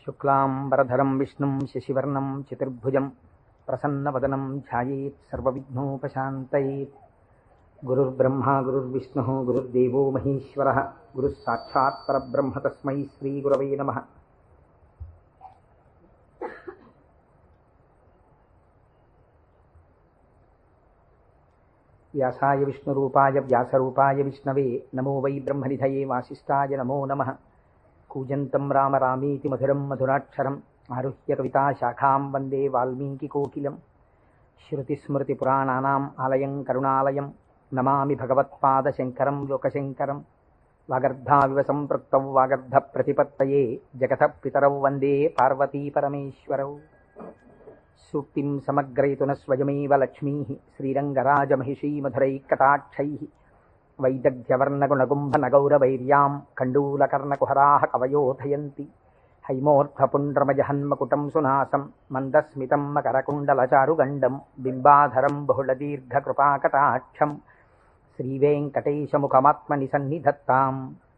శుక్లాంబరధరం విష్ణుం శశివర్ణం చతుర్భుజం ప్రసన్నవదనం ధ్యాయేత్ సర్వవిఘ్నోపశాంతయేత్. గురుర్బ్రహ్మా గురుర్విష్ణుః గురుర్దేవో మహేశ్వరః గురుః సాక్షాత్ పరబ్రహ్మ తస్మై శ్రీగురవే నమః. వ్యాసాయ విష్ణురూపాయ వ్యాసరూపాయ విష్ణవే నమో వై బ్రహ్మనిధయే వాసిష్ఠాయ నమో నమః. కూజంతం రామ రామేతి మధురం మధురాక్షరం ఆరుహ్య కవితాశాఖాం వందే వాల్మీకికోకిలం. శృతిస్మృతిపురాణానాం ఆలయం కరుణాలయం నమామి భగవత్పాదశంకరం లోకశంకరం. వాగర్ధావివ సంపృక్తౌ వాగర్ధప్రతిపత్తయే జగతః పితరౌ వందే పార్వతీపరమేశ్వరౌ. సూక్తిం సమగ్రయతున స్వయమేవ లక్ష్మీః శ్రీరంగరాజమహిషీమధురైకటాక్షైః. వైదగ్ధ్యవర్ణగుణగుంభనగౌరవైర్యాం కండూలకర్ణకుహరాः కవయోధయంతి. హైమోర్ధ్వపుండ్రమజహన్మకుటం సునాసం మందస్మితం మకరకుండలచారుగండం బింబాధరం బహుళదీర్ఘకృపాకటాక్షం. శ్రీవేంకటేశముఖమాత్మని సన్నిధత్తాం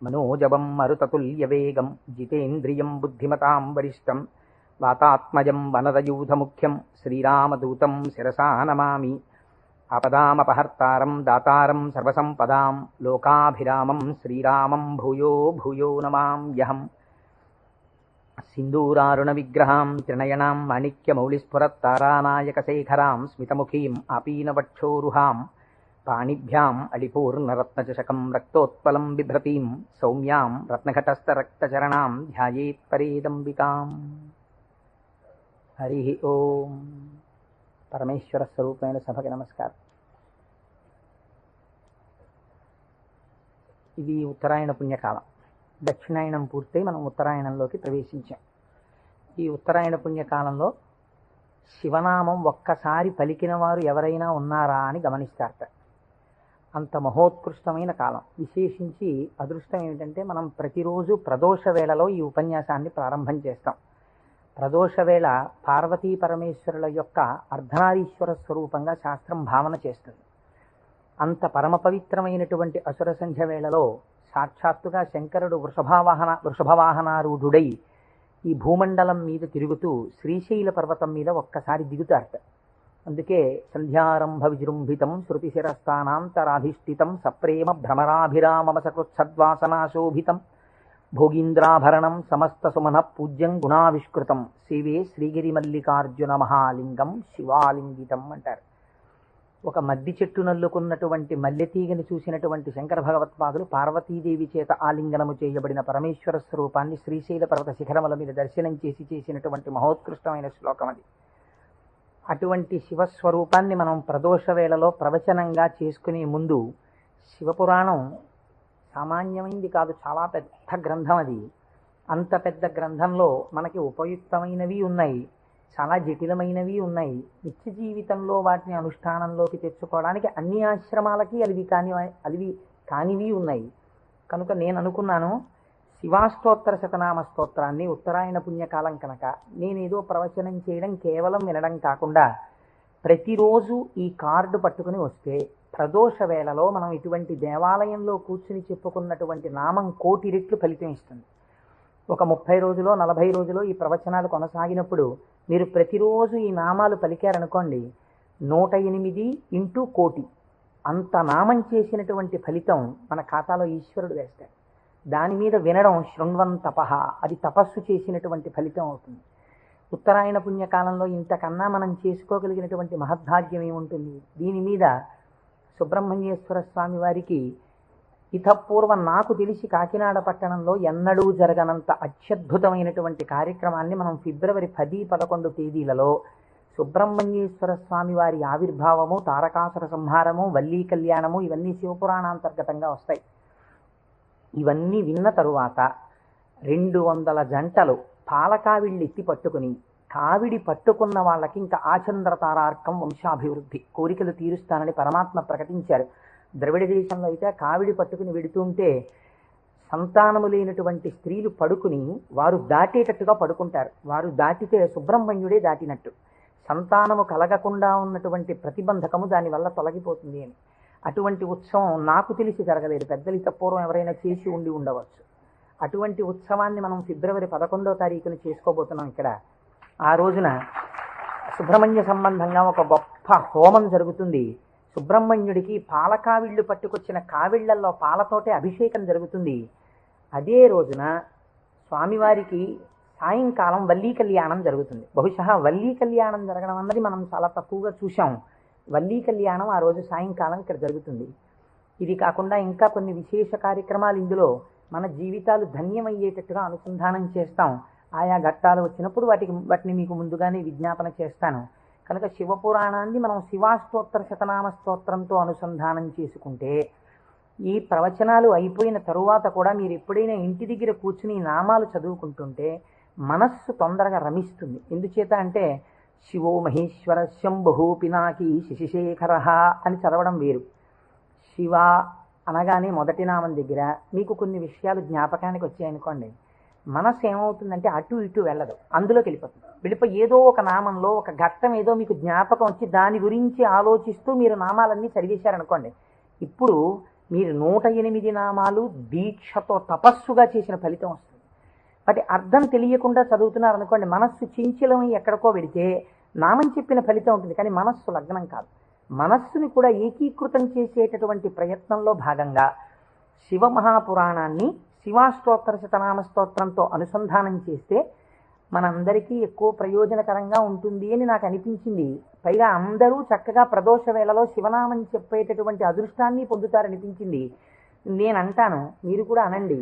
మనోజవం మరుతతుల్యవేగం జితేంద్రియం బుద్ధిమతాం వరిష్టం. వాతాత్మజం వనరయూధముఖ్యం శ్రీరామదూతం శిరసా నమామి. ఆపదామపహర్తారం దాతారం సర్వసంపదాం లోకాభిరామం శ్రీరామం భూయో భూయో నమామ్యహం. సింధూరారుణ విగ్రహాం త్రినయనాం మాణిక్యమౌళిస్ఫురత్తారానాయకశేఖరాం స్మితముఖీం ఆపీనవక్షోరుహాం. పాణిభ్యాం అళిపూర్ణరత్నచషకం రక్తోత్పలం బిభ్రతీం సౌమ్యాం రత్నఘటస్థరక్తచరణాం ధ్యాయేత్ పరేదంబికాం. హరి ఓం. పరమేశ్వర స్వరూపమైన సభకి నమస్కారం. ఇది ఉత్తరాయణ పుణ్యకాలం. దక్షిణాయనం పూర్తయి మనం ఉత్తరాయణంలోకి ప్రవేశించాం. ఈ ఉత్తరాయణ పుణ్యకాలంలో శివనామం ఒక్కసారి పలికిన వారు ఎవరైనా ఉన్నారా అని గమనిస్తారట. అంత మహోత్కృష్టమైన కాలం. విశేషించి అదృష్టం ఏమిటంటే మనం ప్రతిరోజు ప్రదోష వేళలో ఈ ఉపన్యాసాన్ని ప్రారంభం చేస్తాం. ప్రదోష వేళ పార్వతీ పరమేశ్వరుల యొక్క అర్ధనారీశ్వర స్వరూపంగా శాస్త్రం భావన చేస్తుంది. అంత పరమ పవిత్రమైనటువంటి అసుర సంధ్య వేళలో సాక్షాత్తుగా శంకరుడు వృషభవాహనారూఢుడై ఈ భూమండలం మీద తిరుగుతూ శ్రీశైల పర్వతం మీద ఒక్కసారి దిగుతారట. అందుకే సంధ్యారంభ విజృంభితం శృతిశిరస్థానాంతరాధిష్ఠితం సప్రేమ భ్రమరాభిరామమసకృత్సద్వాసనాశోభితం భోగీంద్రాభరణం సమస్త సుమన పూజ్యం గుణావిష్కృతం సేవే శ్రీగిరి మల్లికార్జున మహాలింగం శివాలింగితం అంటారు. ఒక మద్ది చెట్టు నల్లుకున్నటువంటి మల్లెతీగని చూసినటువంటి శంకర భగవత్పాదులు పార్వతీదేవి చేత ఆలింగనము చేయబడిన పరమేశ్వర స్వరూపాన్ని శ్రీశైల పర్వత శిఖరముల మీద దర్శనం చేసినటువంటి మహోత్కృష్టమైన శ్లోకం అది. అటువంటి శివస్వరూపాన్ని మనం ప్రదోష వేళలో ప్రవచనంగా చేసుకునే ముందు శివపురాణం సామాన్యమైంది కాదు, చాలా పెద్ద గ్రంథం అది. అంత పెద్ద గ్రంథంలో మనకి ఉపయుక్తమైనవి ఉన్నాయి, చాలా జటిలమైనవి ఉన్నాయి. నిత్య జీవితంలో వాటిని అనుష్ఠానంలోకి తెచ్చుకోవడానికి అన్ని ఆశ్రమాలకి అలివి కానివి ఉన్నాయి. కనుక నేను అనుకున్నాను, శివాష్టోత్తర శతనామ స్తోత్రాన్ని ఉత్తరాయణ పుణ్యకాలం కనుక నేనేదో ప్రవచనం చేయడం కేవలం వినడం కాకుండా ప్రతిరోజు ఈ కార్డు పట్టుకుని వస్తే ప్రదోష వేళలో మనం ఇటువంటి దేవాలయంలో కూర్చుని చెప్పుకున్నటువంటి నామం 1,000,000 రెట్లు ఫలితం ఇస్తుంది. ఒక 30 రోజులో 40 రోజులో ఈ ప్రవచనాలు కొనసాగినప్పుడు మీరు ప్రతిరోజు ఈ నామాలు పలికారనుకోండి, 108 ఇంటూ 1,000,000 అంత నామం చేసినటువంటి ఫలితం మన ఖాతాలో ఈశ్వరుడు వేస్తాడు. దాని మీద వినడం శృణ్వం తపః, అది తపస్సు చేసినటువంటి ఫలితం అవుతుంది. ఉత్తరాయణ పుణ్యకాలంలో ఇంతకన్నా మనం చేసుకోగలిగినటువంటి మహద్భాగ్యం ఏముంటుంది? దీని మీద సుబ్రహ్మణ్యేశ్వర స్వామి వారికి ఇతపూర్వం నాకు తెలిసి కాకినాడ పట్టణంలో ఎన్నడూ జరగనంత అత్యద్భుతమైనటువంటి కార్యక్రమాన్ని మనం ఫిబ్రవరి 10, 11 తేదీలలో సుబ్రహ్మణ్యేశ్వర స్వామి వారి ఆవిర్భావము, తారకాసుర సంహారము, వల్లీ కళ్యాణము ఇవన్నీ శివపురాణాంతర్గతంగా వస్తాయి. ఇవన్నీ విన్న తరువాత 200 జంటలు పాలకావిళ్ళు ఎత్తి పట్టుకుని, కావిడి పట్టుకున్న వాళ్ళకి ఇంకా ఆచంద్రతారార్కం వంశాభివృద్ధి కోరికలు తీరుస్తానని పరమాత్మ ప్రకటించారు. ద్రవిడ దేశంలో అయితే కావిడి పట్టుకుని వెడుతుంటే సంతానము లేనటువంటి స్త్రీలు పడుకుని వారు దాటేటట్టుగా పడుకుంటారు. వారు దాటితే సుబ్రహ్మణ్యుడే దాటినట్టు. సంతానము కలగకుండా ఉన్నటువంటి ప్రతిబంధకము దానివల్ల తొలగిపోతుంది అని. అటువంటి ఉత్సవం నాకు తెలిసి జరగలేదు. పెద్దలు పూర్వం ఎవరైనా చేసి ఉండవచ్చు. అటువంటి ఉత్సవాన్ని మనం ఫిబ్రవరి 11వ తారీఖున చేసుకోబోతున్నాం ఇక్కడ. ఆ రోజున సుబ్రహ్మణ్య సంబంధంగా ఒక గొప్ప హోమం జరుగుతుంది. సుబ్రహ్మణ్యుడికి పాలకావిళ్ళు పట్టుకొచ్చిన కావిళ్లల్లో పాలతోటే అభిషేకం జరుగుతుంది. అదే రోజున స్వామివారికి సాయంకాలం వల్లీ కళ్యాణం జరుగుతుంది. బహుశా వల్లీ కళ్యాణం జరగడం అన్నది మనం చాలా తక్కువగా చూసాం. వల్లీ కళ్యాణం ఆ రోజు సాయంకాలం ఇక్కడ జరుగుతుంది. ఇది కాకుండా ఇంకా కొన్ని విశేష కార్యక్రమాలు ఇందులో మన జీవితాలు ధన్యమయ్యేటట్టుగా అనుసంధానం చేస్తాం. ఆయా ఘట్టాలు వచ్చినప్పుడు వాటిని మీకు ముందుగానే విజ్ఞాపన చేస్తాను. కనుక శివపురాణాన్ని మనం శివాష్టోత్తర శతనామ స్తోత్రంతో అనుసంధానం చేసుకుంటే ఈ ప్రవచనాలు అయిపోయిన తరువాత కూడా మీరు ఎప్పుడైనా ఇంటి దగ్గర కూర్చుని నామాలు చదువుకుంటుంటే మనస్సు తొందరగా రమిస్తుంది. ఎందుచేత అంటే శివో మహేశ్వర శంభు పినాకి శశిశేఖర అని చదవడం వేరు. శివ అనగానే మొదటి నామం దగ్గర మీకు కొన్ని విషయాలు జ్ఞాపకానికి వచ్చాయనుకోండి, మనస్సు ఏమవుతుందంటే అటు ఇటు వెళ్ళదు, అందులోకి వెళ్ళిపోయి ఏదో ఒక నామంలో ఒక ఘట్టం ఏదో మీకు జ్ఞాపకం వచ్చి దాని గురించి ఆలోచిస్తూ మీరు నామాలన్నీ చదివేశారనుకోండి, ఇప్పుడు మీరు 108 నామాలు దీక్షతో తపస్సుగా చేసిన ఫలితం వస్తుంది. వాటి అర్థం తెలియకుండా చదువుతున్నారనుకోండి, మనస్సు చించలమై ఎక్కడికో వెడితే నామం చెప్పిన ఫలితం ఉంటుంది, కానీ మనస్సు లగ్నం కాదు. మనస్సుని కూడా ఏకీకృతం చేసేటటువంటి ప్రయత్నంలో భాగంగా శివమహాపురాణాన్ని శివాష్టోత్తర శతనామ స్తోత్రంతో అనుసంధానం చేస్తే మనందరికీ ఎక్కువ ప్రయోజనకరంగా ఉంటుంది అని నాకు అనిపించింది. పైగా అందరూ చక్కగా ప్రదోష వేళలో శివనామం చెప్పేటటువంటి అదృష్టాన్ని పొందుతారనిపించింది. నేను అంటాను, మీరు కూడా అనండి.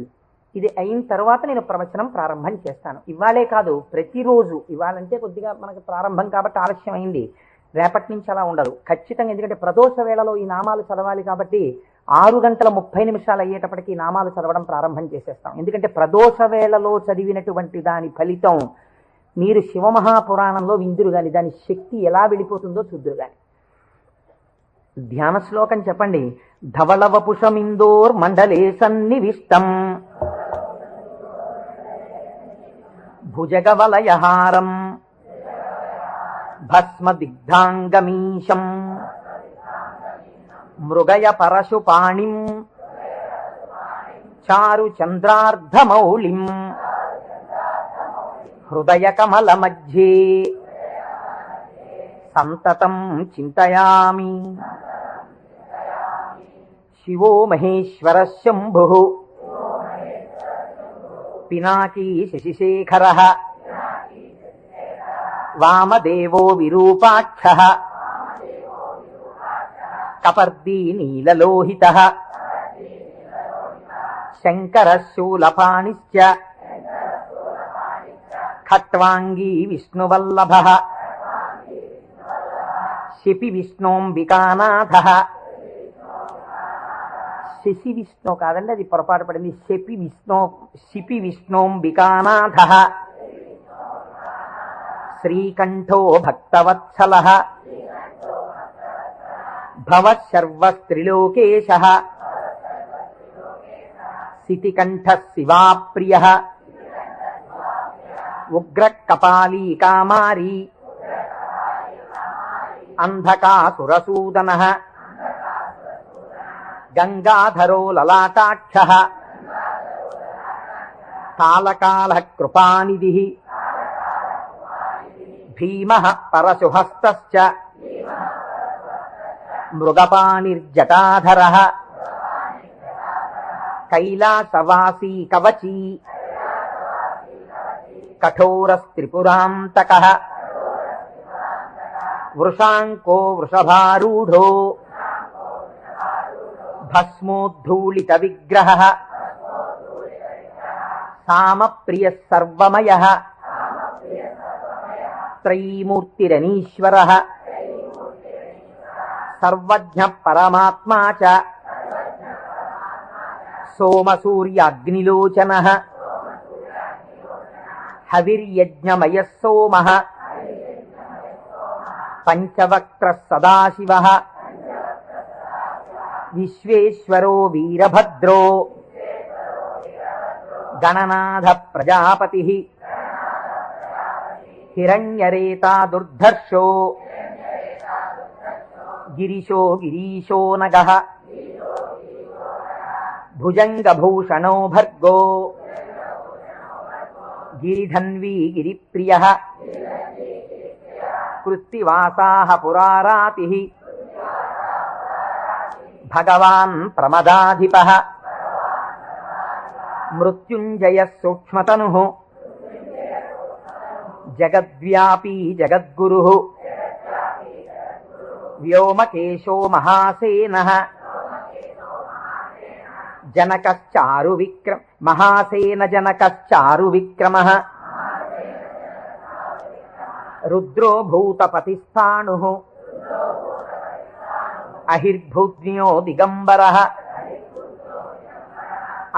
ఇది అయిన తర్వాత నేను ప్రవచనం ప్రారంభం చేస్తాను. ఇవాళే కాదు, ప్రతిరోజు. ఇవాళంటే కొద్దిగా మనకు ప్రారంభం కాబట్టి ఆలస్యం అయింది, రేపటి నుంచి అలా ఉండదు ఖచ్చితంగా. ఎందుకంటే ప్రదోష వేళలో ఈ నామాలు చదవాలి కాబట్టి 6:30 అయ్యేటప్పటికి ఈ నామాలు చదవడం ప్రారంభం చేసేస్తాం. ఎందుకంటే ప్రదోష వేళలో చదివినటువంటి దాని ఫలితం మీరు శివమహాపురాణంలో విందురు గాని దాని శక్తి ఎలా వెళ్ళిపోతుందో చూద్దురు గాని. ధ్యాన శ్లోకం చెప్పండి. ధవళవపుషమిందోర్ మండలే సన్నివిష్టం భుజగవలయహారం భస్మదిగ్ధాంగమీశం మృగయ పరశుపాణిం చారు చంద్రార్ధమౌళిం హృదయ కమల మధ్యే సంతతం చింతయామి. శివో మహేశ్వర శంభు పినాకీ శశిశేఖర వామదేవో విరూపాక్ష కపర్దీ నీలలోహిత శంకర శూలపాణిశ్చ ఖట్వాంగీ విష్ణువల్లభ శిపి విష్ణోంబికానాథ. శశి విష్ణు కాదండి, అది పొరపాటు పడింది. శిపి విష్ణోంబికానాథ శ్రీకంఠో భక్తవత్సల భవశర్వస్త్రిలోకేశ సితికంఠ శివాప్రియ ఉగ్రకపాలీ కామారీ అంధకాసురసూదన గంగాధరో లలాటాక్ష కాలకాల కృపానిధి భీమ పరశుహస్తశ్చ మృగపాణిర్జటాధర కైలాసవాసీ కవచీ కఠోరస్త్రిపురాంతక వృషాంకో వృషభారూఢో భస్మోద్ధూళిత విగ్రహ సామప్రియ సర్వమయ త్రైమూర్తిరనీశ్వర సర్వజ్ఞ పరమాత్మా చ సోమసూర్యాగ్నిలోచన హవిర్యజ్ఞమయ సోమ పంచవక్త్ర సదాశివ విశ్వేశ్వరో వీరభద్రో గణనాథ ప్రజాపతి హిరణ్యరేతా దుర్ధర్షో గిరిశో గిరీశో నగః భుజంగభూషణో భర్గో గిరిధన్వీ గిరిప్రియః కృత్తివాసాః పురారాతిః భగవాన్ ప్రమదాధిపః మృత్యుంజయః సూక్ష్మతనుః జగద్వ్యాపీ జగద్గురుః వ్యోమకేశో మహాసేనః జనకశ్చారు విక్రమ మహాసేన జనకశ్చారు విక్రమః రుద్రో భూతపతిస్థాణుః అహిర్భూజ్ఞో దిగంబరః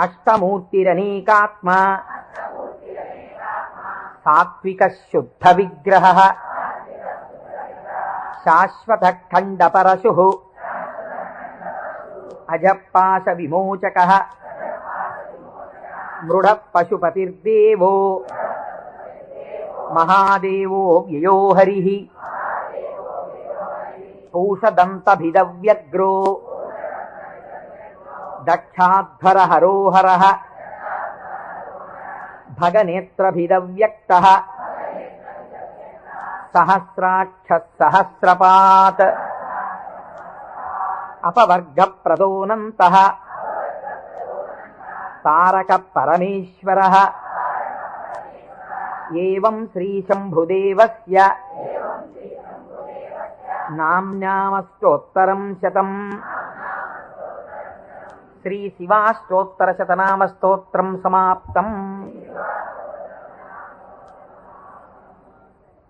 అష్టమూర్తిరనేకాత్మా సాత్విక శుద్ధ విగ్రహః శాశ్వత ఖండ పరశుః అజపాశ విమోచకః మృఢ పశుపతిర్దేవో మహాదేవో వ్యయో హరిః పూషదంతభిదవ్యగ్రో దక్షాధ్వర హరోహరః భగనేత్రభిదవ్యక్తః సహస్రాక్ష సహస్రపాత్ అపవర్గ ప్రదోనంతః తారక పరమేశ్వరః ఏవం శ్రీ శంభుదేవస్య నామ్నామస్తోత్తరం శతం. శ్రీ శివాష్టోత్తర శతనామ స్తోత్రం సమాప్తం.